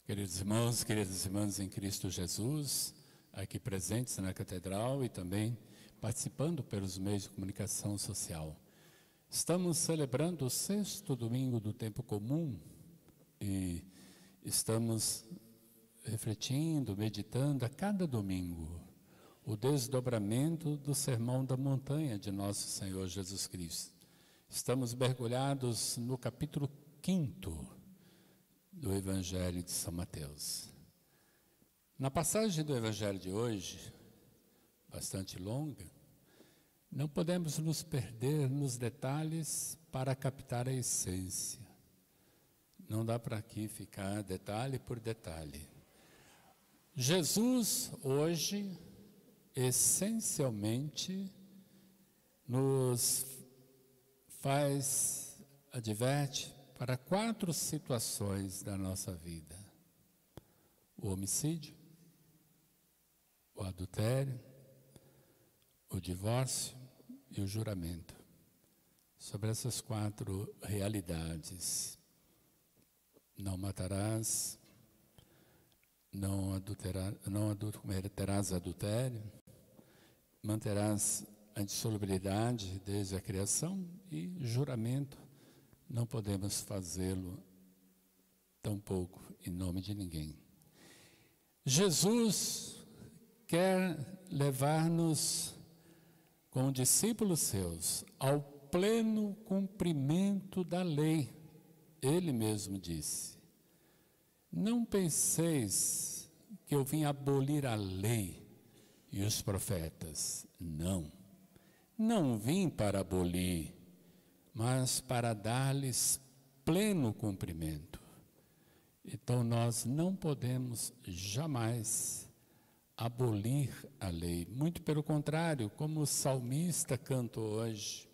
Queridos irmãos, queridas irmãs em Cristo Jesus, aqui presentes na Catedral e também participando pelos meios de comunicação social. Estamos celebrando o 6º domingo do tempo comum e estamos refletindo, meditando a cada domingo o desdobramento do Sermão da Montanha de nosso Senhor Jesus Cristo. Estamos mergulhados no capítulo 5º do Evangelho de São Mateus. Na passagem do Evangelho de hoje, bastante longa, não podemos nos perder nos detalhes para captar a essência. Não dá para aqui ficar detalhe por detalhe. Jesus, hoje, essencialmente, nos adverte para 4 situações da nossa vida: o homicídio, o adultério, o divórcio e o juramento. Sobre essas 4 realidades: não matarás, não cometerás adultério, manterás a indissolubilidade desde a criação, e juramento, não podemos fazê-lo tampouco em nome de ninguém. Jesus quer levar-nos, como discípulos seus, ao pleno cumprimento da lei. Ele mesmo disse: não penseis que eu vim abolir a lei e os profetas. Não vim para abolir, mas para dar-lhes pleno cumprimento. Então nós não podemos jamais abolir a lei. Muito pelo contrário, como o salmista cantou hoje: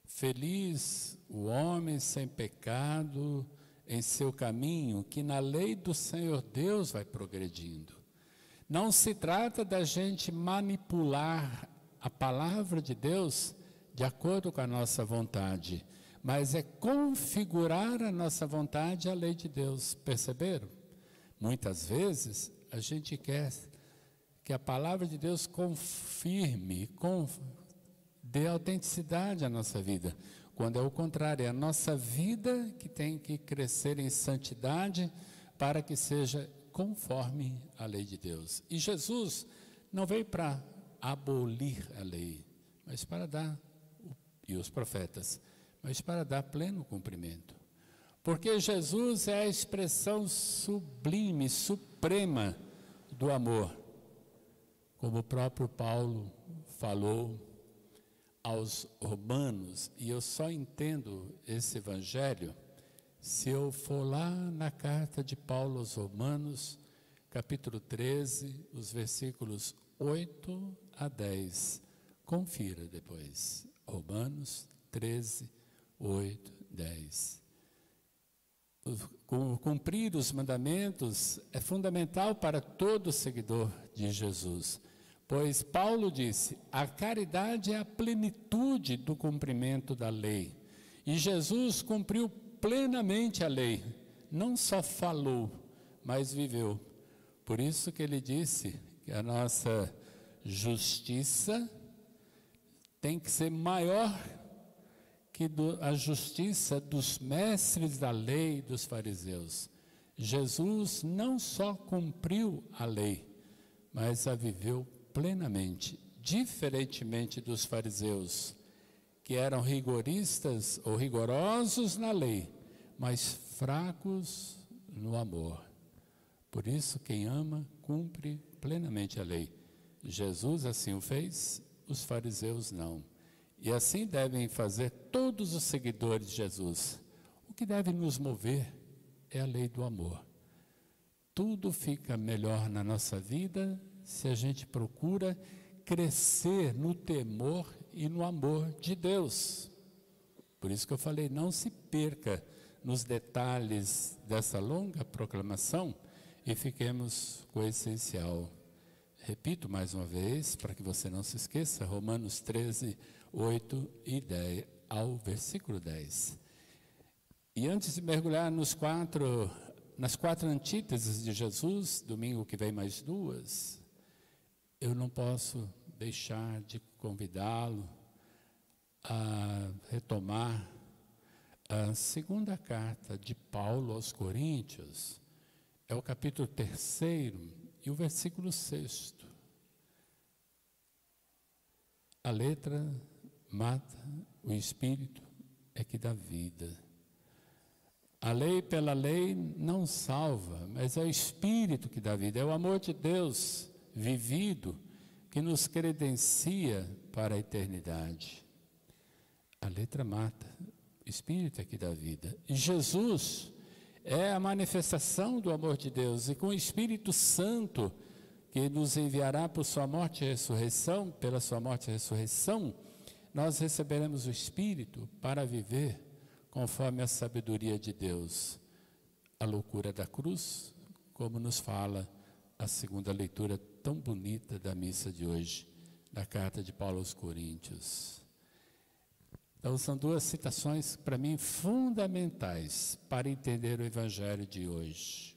feliz o homem sem pecado em seu caminho, que na lei do Senhor Deus vai progredindo. Não se trata da gente manipular a palavra de Deus de acordo com a nossa vontade, mas é configurar a nossa vontade à lei de Deus. Perceberam? Muitas vezes a gente quer que a palavra de Deus confirme, dê autenticidade à nossa vida, quando é o contrário, é a nossa vida que tem que crescer em santidade para que seja conforme a lei de Deus. E Jesus não veio para abolir a lei, mas para dar, e os profetas, mas para dar pleno cumprimento. Porque Jesus é a expressão sublime, suprema do amor. Como o próprio Paulo falou aos romanos, e eu só entendo esse evangelho se eu for lá na carta de Paulo aos Romanos, capítulo 13, os versículos 8 a 10. Confira depois. Romanos 13, 8, 10. Cumprir os mandamentos é fundamental para todo seguidor de Jesus, pois Paulo disse: a caridade é a plenitude do cumprimento da lei. E Jesus cumpriu plenamente a lei, não só falou, mas viveu. Por isso que ele disse que a nossa justiça tem que ser maior que a justiça dos mestres da lei, dos fariseus. Jesus não só cumpriu a lei, mas a viveu plenamente, diferentemente dos fariseus, que eram rigoristas ou rigorosos na lei, mas fracos no amor. Por isso, quem ama, cumpre plenamente a lei. Jesus assim o fez, os fariseus não. E assim devem fazer todos os seguidores de Jesus. O que deve nos mover é a lei do amor. Tudo fica melhor na nossa vida se a gente procura crescer no temor e no amor de Deus. Por isso que eu falei, não se perca nos detalhes dessa longa proclamação e fiquemos com o essencial. Repito mais uma vez, para que você não se esqueça, Romanos 13, 8 e 10, ao versículo 10. E antes de mergulhar nas 4 antíteses de Jesus, domingo que vem mais 2, eu não posso deixar de convidá-lo a retomar a segunda carta de Paulo aos Coríntios, é o capítulo 3 e o versículo 6. A letra mata, o espírito é que dá vida. A lei pela lei não salva, mas é o espírito que dá vida, é o amor de Deus vivido que nos credencia para a eternidade. A letra mata, o espírito é que dá vida. E Jesus é a manifestação do amor de Deus, e com o Espírito Santo, que nos enviará por sua morte e ressurreição, pela sua morte e ressurreição, nós receberemos o Espírito para viver conforme a sabedoria de Deus. A loucura da cruz, como nos fala a segunda leitura tão bonita da missa de hoje, da carta de Paulo aos Coríntios. Então, são 2 citações, para mim, fundamentais para entender o Evangelho de hoje.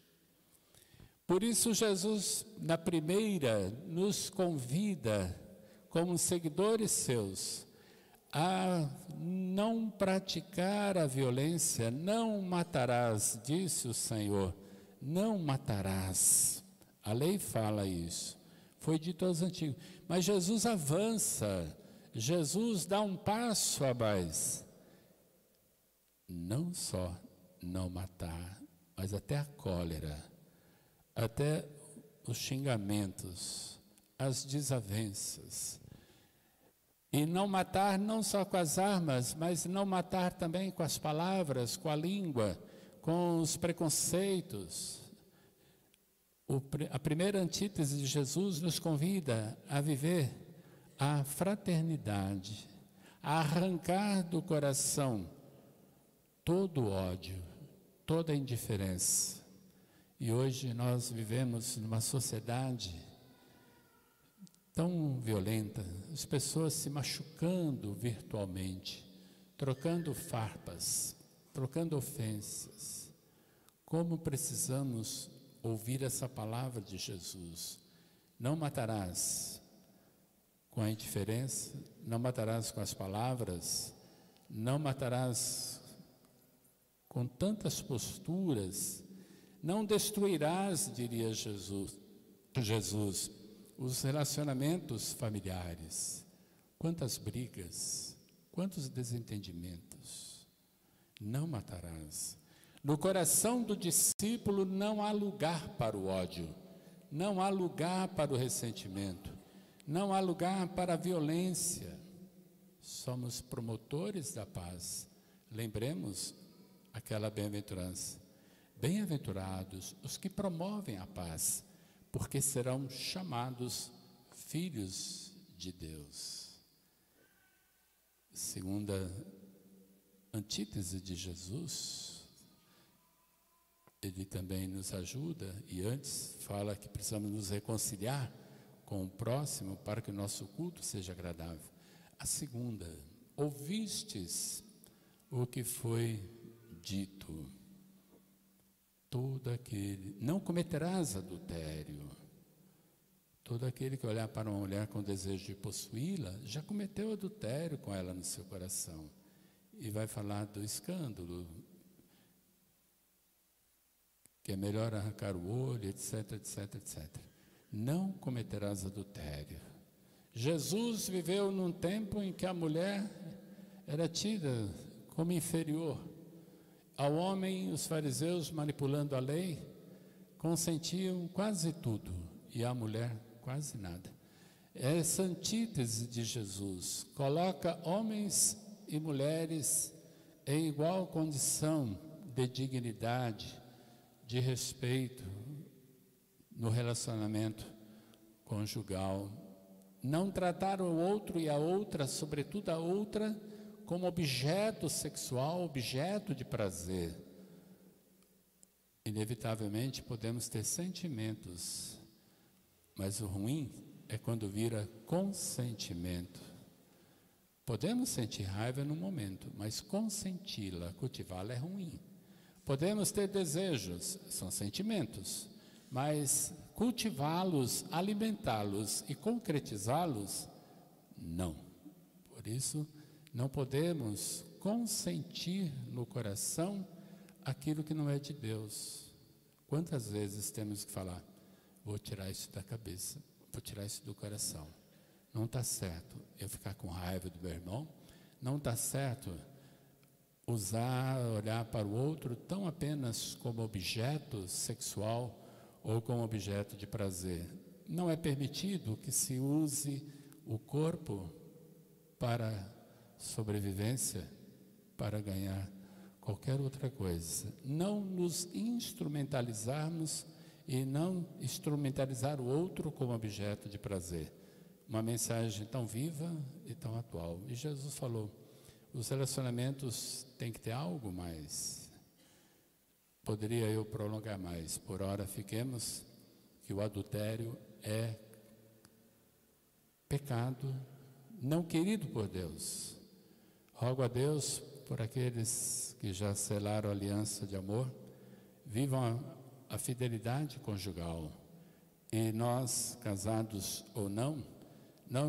Por isso, Jesus, na primeira, nos convida, como seguidores seus, a não praticar a violência. Não matarás, disse o Senhor, não matarás. A lei fala isso, foi dito aos antigos. Mas Jesus avança, Jesus dá um passo a mais. Não só não matar, mas até a cólera, até os xingamentos, as desavenças. E não matar não só com as armas, mas não matar também com as palavras, com a língua, com os preconceitos. A primeira antítese de Jesus nos convida a viver a fraternidade, a arrancar do coração todo o ódio, toda a indiferença. E hoje nós vivemos numa sociedade tão violenta, as pessoas se machucando virtualmente, trocando farpas, trocando ofensas. Como precisamos ouvir essa palavra de Jesus? Não matarás com a indiferença, não matarás com as palavras, não matarás com tantas posturas, não destruirás, diria Jesus, os relacionamentos familiares. Quantas brigas, quantos desentendimentos. Não matarás. No coração do discípulo não há lugar para o ódio, não há lugar para o ressentimento, não há lugar para a violência. Somos promotores da paz. Lembremos aquela bem-aventurança. Bem-aventurados os que promovem a paz, porque serão chamados filhos de Deus. Segunda antítese de Jesus, ele também nos ajuda, e antes fala que precisamos nos reconciliar com o próximo para que o nosso culto seja agradável. A segunda, ouvistes o que foi dito. Todo aquele, não cometerás adultério. Todo aquele que olhar para uma mulher com desejo de possuí-la, já cometeu adultério com ela no seu coração. E vai falar do escândalo, que é melhor arrancar o olho, etc, etc, etc. Não cometerás adultério. Jesus viveu num tempo em que a mulher era tida como inferior. Ao homem, os fariseus, manipulando a lei, consentiam quase tudo, e à mulher quase nada. Essa antítese de Jesus coloca homens e mulheres em igual condição de dignidade, de respeito no relacionamento conjugal. Não tratar o outro e a outra, sobretudo a outra, como objeto sexual, objeto de prazer. Inevitavelmente podemos ter sentimentos, mas o ruim é quando vira consentimento. Podemos sentir raiva no momento, mas consenti-la, cultivá-la é ruim, Podemos ter desejos, são sentimentos, mas cultivá-los, alimentá-los e concretizá-los, não. Por isso, não podemos consentir no coração aquilo que não é de Deus. Quantas vezes temos que falar, vou tirar isso da cabeça, vou tirar isso do coração. Não está certo eu ficar com raiva do meu irmão, não está certo olhar para o outro tão apenas como objeto sexual ou como objeto de prazer. Não é permitido que se use o corpo para sobrevivência, para ganhar qualquer outra coisa. Não nos instrumentalizarmos e não instrumentalizar o outro como objeto de prazer. Uma mensagem tão viva e tão atual. E Jesus falou, os relacionamentos têm que ter algo mais. Poderia eu prolongar mais. Por ora fiquemos que o adultério é pecado não querido por Deus. Rogo a Deus por aqueles que já selaram a aliança de amor, vivam a fidelidade conjugal. E nós, casados ou não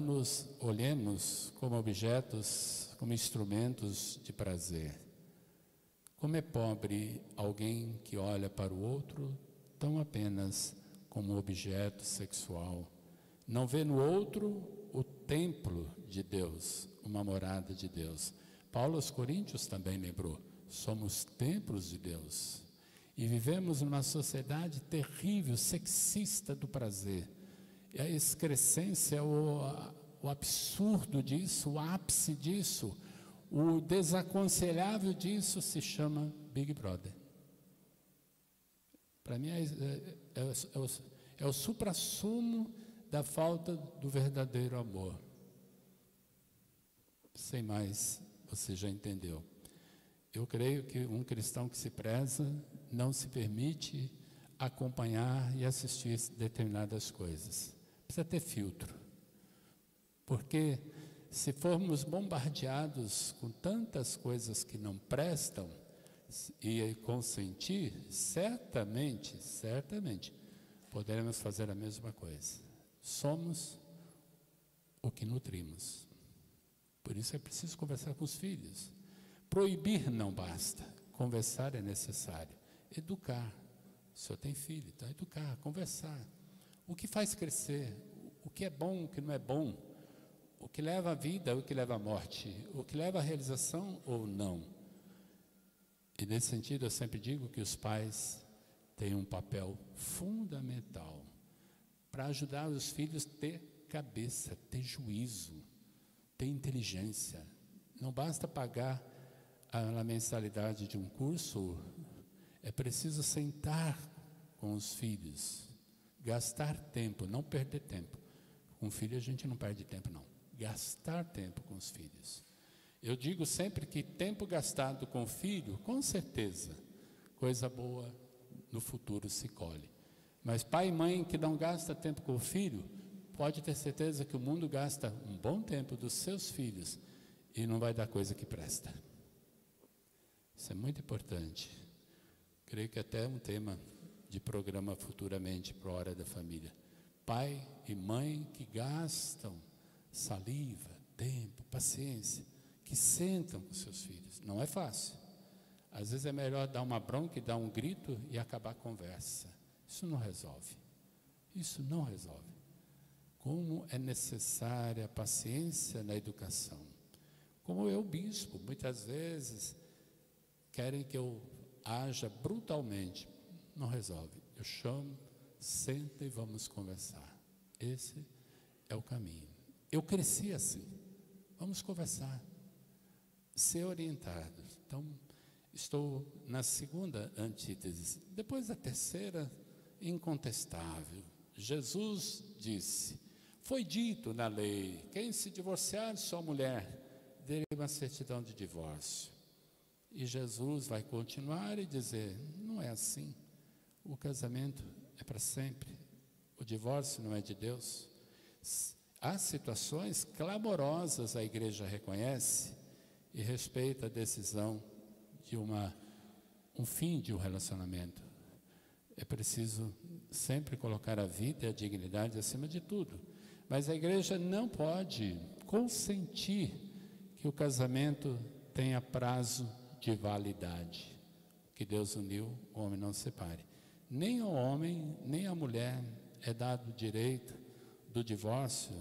nos olhemos como objetos, como instrumentos de prazer. Como é pobre alguém que olha para o outro tão apenas como objeto sexual. Não vê no outro o templo de Deus, uma morada de Deus. Paulo aos Coríntios também lembrou, somos templos de Deus. E vivemos numa sociedade terrível, sexista do prazer. E a excrescência, o absurdo disso, o ápice disso, o desaconselhável disso se chama Big Brother. Para mim é o suprassumo da falta do verdadeiro amor. Sem mais, você já entendeu. Eu creio que um cristão que se preza não se permite acompanhar e assistir determinadas coisas. Precisa ter filtro. Porque se formos bombardeados com tantas coisas que não prestam e consentir, certamente, poderemos fazer a mesma coisa. Somos o que nutrimos. Por isso é preciso conversar com os filhos. Proibir não basta, conversar é necessário. Educar. O senhor tem filho, então educar, conversar. O que faz crescer, o que é bom, o que não é bom, o que leva à vida, o que leva à morte, o que leva à realização ou não. E nesse sentido eu sempre digo que os pais têm um papel fundamental para ajudar os filhos a ter cabeça, ter juízo, ter inteligência. Não basta pagar a mensalidade de um curso, é preciso sentar com os filhos, gastar tempo, não perder tempo. Com filho a gente não perde tempo, não. Gastar tempo com os filhos. Eu digo sempre que tempo gastado com o filho, com certeza, coisa boa no futuro se colhe. Mas pai e mãe que não gasta tempo com o filho, pode ter certeza que o mundo gasta um bom tempo dos seus filhos e não vai dar coisa que presta. Isso é muito importante. Creio que até é um tema de programa futuramente para a Hora da Família. Pai e mãe que gastam saliva, tempo, paciência, que sentam com seus filhos. Não é fácil. Às vezes é melhor dar uma bronca e dar um grito e acabar a conversa. Isso não resolve. Isso não resolve. Como é necessária a paciência na educação. Como eu, bispo, muitas vezes querem que eu haja brutalmente. Não resolve. Eu chamo, senta e vamos conversar. Esse é o caminho. Eu cresci assim. Vamos conversar. Ser orientado. Então, estou na segunda antítese. Depois da terceira, incontestável. Jesus disse, foi dito na lei, quem se divorciar de sua mulher, dê uma certidão de divórcio. E Jesus vai continuar e dizer, não é assim. O casamento é para sempre. O divórcio não é de Deus. Há situações clamorosas, a igreja reconhece e respeita a decisão de um fim de um relacionamento. É preciso sempre colocar a vida e a dignidade acima de tudo. Mas a igreja não pode consentir que o casamento tenha prazo de validade. Que Deus uniu, o homem não separe. Nem ao homem, nem à mulher é dado o direito do divórcio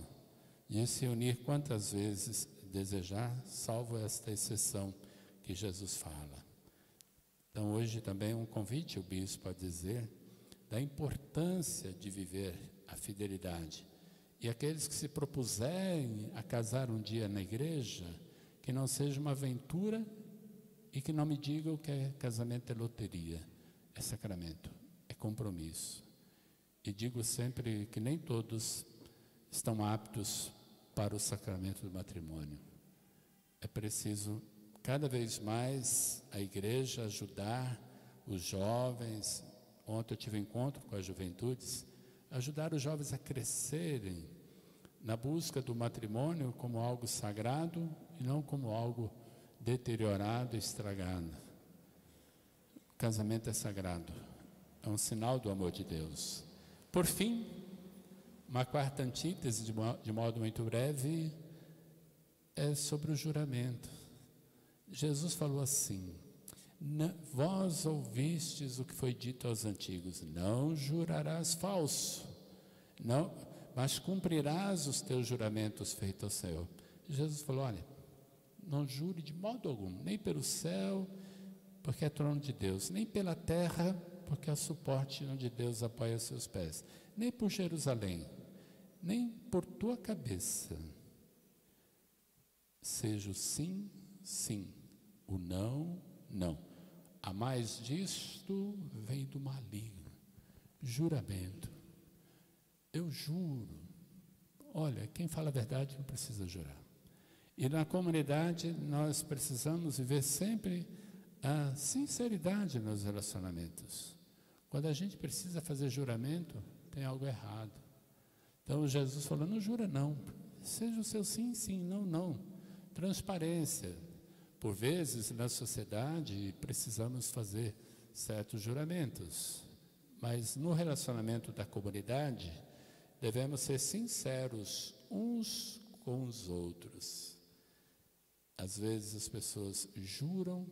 de se unir quantas vezes desejar, salvo esta exceção que Jesus fala. Então hoje também um convite o bispo a dizer da importância de viver a fidelidade. E aqueles que se propuserem a casar um dia na igreja, que não seja uma aventura e que não me digam que casamento é loteria, é sacramento, é compromisso. E digo sempre que nem todos estão aptos para o sacramento do matrimônio. É preciso cada vez mais a igreja ajudar os jovens. Ontem eu tive um encontro com as juventudes, ajudar os jovens a crescerem na busca do matrimônio como algo sagrado e não como algo deteriorado e estragado. O casamento é sagrado, é um sinal do amor de Deus. Por fim, uma quarta antítese, de modo muito breve, é sobre o juramento. Jesus falou assim: vós ouvistes o que foi dito aos antigos, não jurarás falso, não, mas cumprirás os teus juramentos feitos ao Senhor. Jesus falou: olha, não jure de modo algum, nem pelo céu, porque é trono de Deus, nem pela terra, porque é o suporte onde Deus apoia os seus pés, nem por Jerusalém, nem por tua cabeça. Seja o sim, sim, o não, não. A mais disto vem do maligno. Juramento. Eu juro. Olha, quem fala a verdade não precisa jurar. E na comunidade nós precisamos viver sempre a sinceridade nos relacionamentos. Quando a gente precisa fazer juramento, tem algo errado. Então Jesus falou: não jura não. Seja o seu sim, sim, não, não. Transparência. Por vezes, na sociedade, precisamos fazer certos juramentos, mas no relacionamento da comunidade, devemos ser sinceros uns com os outros. Às vezes, as pessoas juram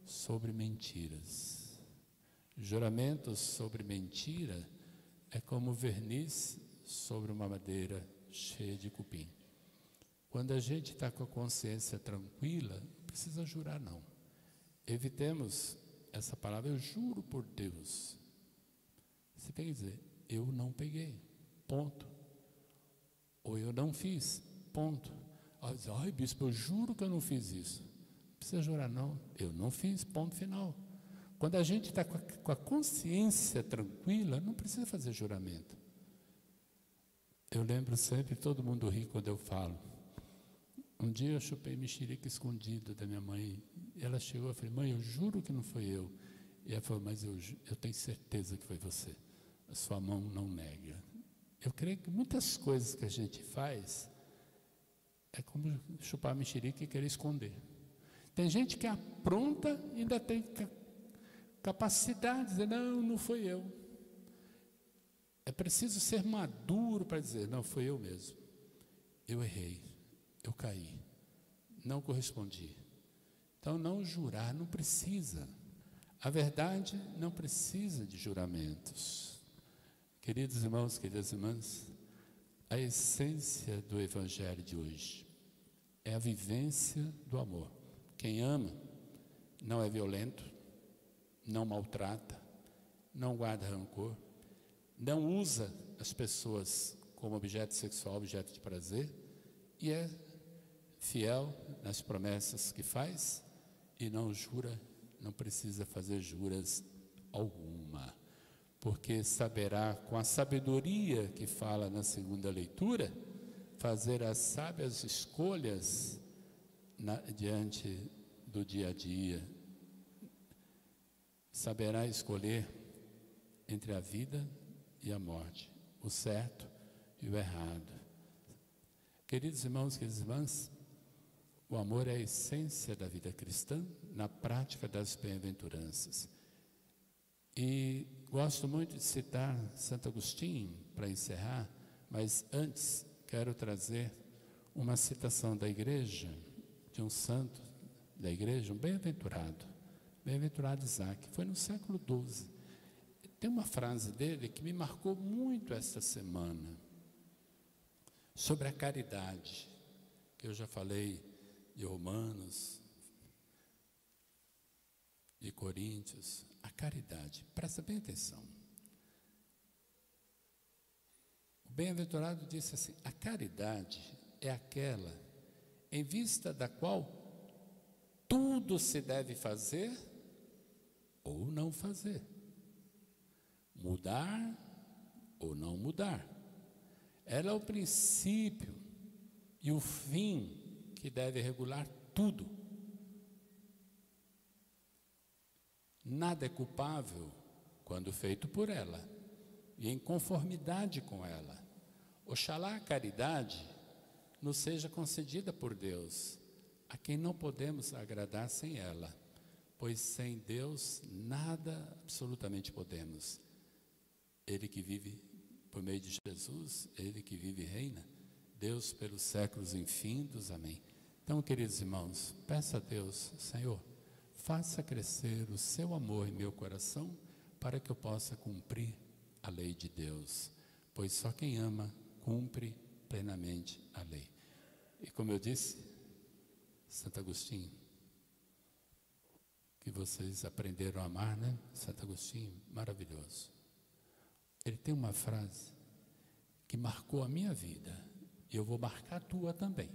sobre mentiras. Juramentos sobre mentira é como verniz sobre uma madeira cheia de cupim. Quando a gente está com a consciência tranquila, não precisa jurar não. Evitemos essa palavra, eu juro por Deus. Você tem que dizer, eu não peguei, ponto. Ou eu não fiz, ponto. Ai, bispo, eu juro que eu não fiz isso. Não precisa jurar não, eu não fiz, ponto final. Quando a gente está com a consciência tranquila, não precisa fazer juramento. Eu lembro sempre, todo mundo ri quando eu falo. Um dia eu chupei mexerica escondido da minha mãe. Ela chegou e falou: mãe, eu juro que não foi eu. E ela falou: mas eu tenho certeza que foi você. A sua mão não nega. Eu creio que muitas coisas que a gente faz é como chupar mexerica e querer esconder. Tem gente que apronta e ainda tem capacidade de dizer: não, não foi eu. É preciso ser maduro para dizer: não, foi eu mesmo. Eu errei. Eu caí, não correspondi. Então, não jurar, não precisa. A verdade não precisa de juramentos. Queridos irmãos, queridas irmãs, a essência do Evangelho de hoje é a vivência do amor. Quem ama não é violento, não maltrata, não guarda rancor, não usa as pessoas como objeto sexual, objeto de prazer, e é fiel nas promessas que faz e não jura, não precisa fazer juras alguma, porque saberá, com a sabedoria que fala na segunda leitura, fazer as sábias escolhas diante do dia a dia. Saberá escolher entre a vida e a morte, o certo e o errado. Queridos irmãos, queridas irmãs, o amor é a essência da vida cristã na prática das bem-aventuranças. E gosto muito de citar Santo Agostinho para encerrar, mas antes quero trazer uma citação da igreja, de um santo da igreja, um bem-aventurado Isaac, foi no século XII. Tem uma frase dele que me marcou muito esta semana, sobre a caridade, que eu já falei de Romanos, de Coríntios, a caridade. Presta bem atenção. O bem-aventurado disse assim: a caridade é aquela em vista da qual tudo se deve fazer ou não fazer, mudar ou não mudar. Ela é o princípio e o fim que deve regular tudo. Nada é culpável quando feito por ela e em conformidade com ela. Oxalá a caridade nos seja concedida por Deus, a quem não podemos agradar sem ela, pois sem Deus nada absolutamente podemos. Ele que vive por meio de Jesus, Ele que vive e reina, Deus pelos séculos infindos. Amém. Então, queridos irmãos, peça a Deus: Senhor, faça crescer o seu amor em meu coração, para que eu possa cumprir a lei de Deus, pois só quem ama cumpre plenamente a lei. E como eu disse, Santo Agostinho, que vocês aprenderam a amar, né? Santo Agostinho, maravilhoso. Ele tem uma frase que marcou a minha vida, e eu vou marcar a tua também.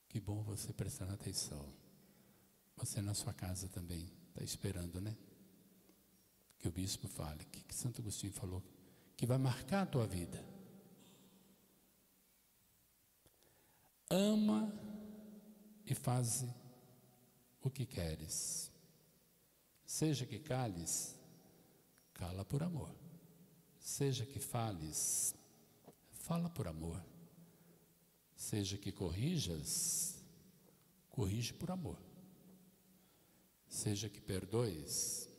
Que bom você prestar atenção. Você na sua casa também está esperando, né? Que o bispo fale. O que Santo Agostinho falou? Que vai marcar a tua vida. Ama e faze o que queres. Seja que cales, cala por amor. Seja que fales, fala por amor. Seja que corrijas, corrige por amor. Seja que perdoes,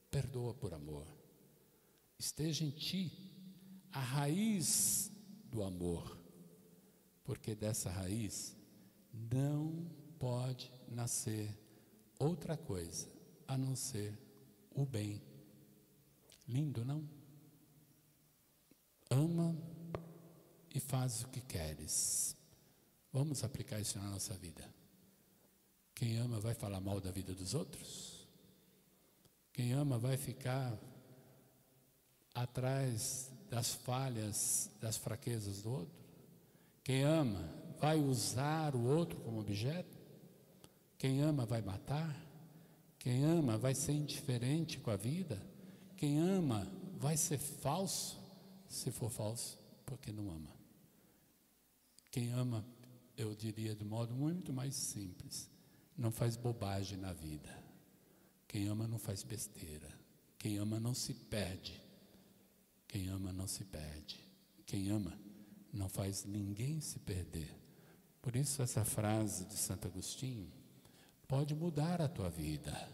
perdoa por amor. Esteja em ti a raiz do amor, porque dessa raiz não pode nascer outra coisa a não ser o bem. Lindo, não? Ama e faz o que queres. Vamos aplicar isso na nossa vida. Quem ama vai falar mal da vida dos outros? Quem ama vai ficar atrás das falhas, das fraquezas do outro? Quem ama vai usar o outro como objeto? Quem ama vai matar? Quem ama vai ser indiferente com a vida? Quem ama vai ser falso, se for falso, porque não ama. Quem ama, eu diria de modo muito mais simples, não faz bobagem na vida. Quem ama não faz besteira. Quem ama não se perde. Quem ama não se perde. Quem ama não faz ninguém se perder. Por isso essa frase de Santo Agostinho pode mudar a tua vida.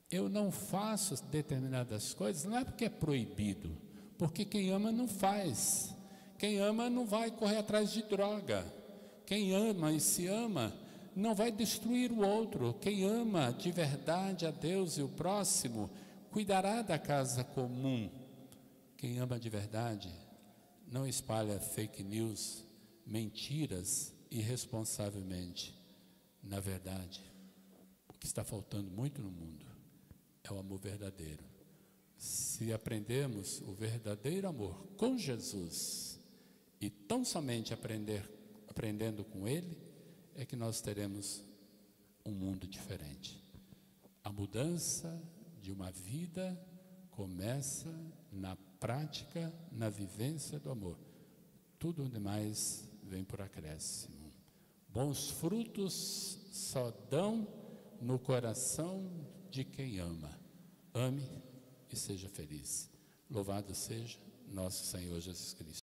Eu não faço determinadas coisas, não é porque é proibido, porque quem ama não faz. Quem ama não vai correr atrás de droga. Quem ama e se ama não vai destruir o outro. Quem ama de verdade a Deus e o próximo cuidará da casa comum. Quem ama de verdade não espalha fake news, mentiras irresponsavelmente. Na verdade, o que está faltando muito no mundo é o amor verdadeiro. Se aprendermos o verdadeiro amor com Jesus e tão somente aprendendo com Ele, é que nós teremos um mundo diferente. A mudança de uma vida começa na prática, na vivência do amor. Tudo demais vem por acréscimo. Bons frutos só dão no coração de quem ama. Ame e seja feliz. Louvado seja nosso Senhor Jesus Cristo.